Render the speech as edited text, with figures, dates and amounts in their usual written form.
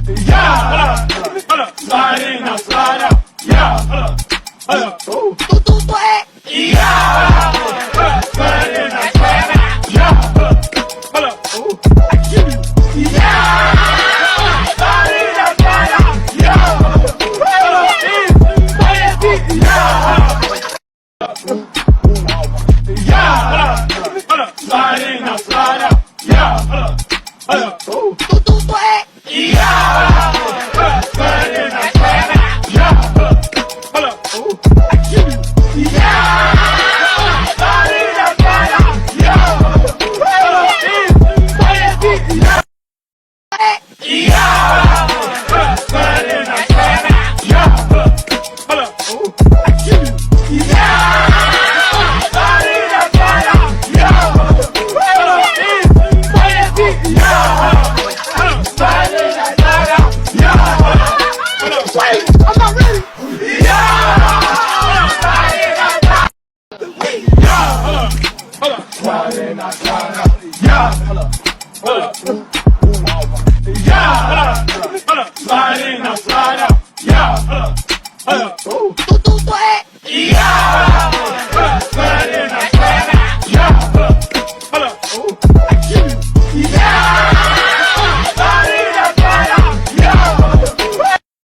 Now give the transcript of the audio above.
Yeah, hold up, slide in, now slide out. Yeah, hold up. Yeah, hold up, slide in, now slide out. Yeah, hold up. Yeah, slide in, now slide out. Yeah, hold up. Yeah, hold up, slide in, now slide out. Yeah, hold up. Slide in,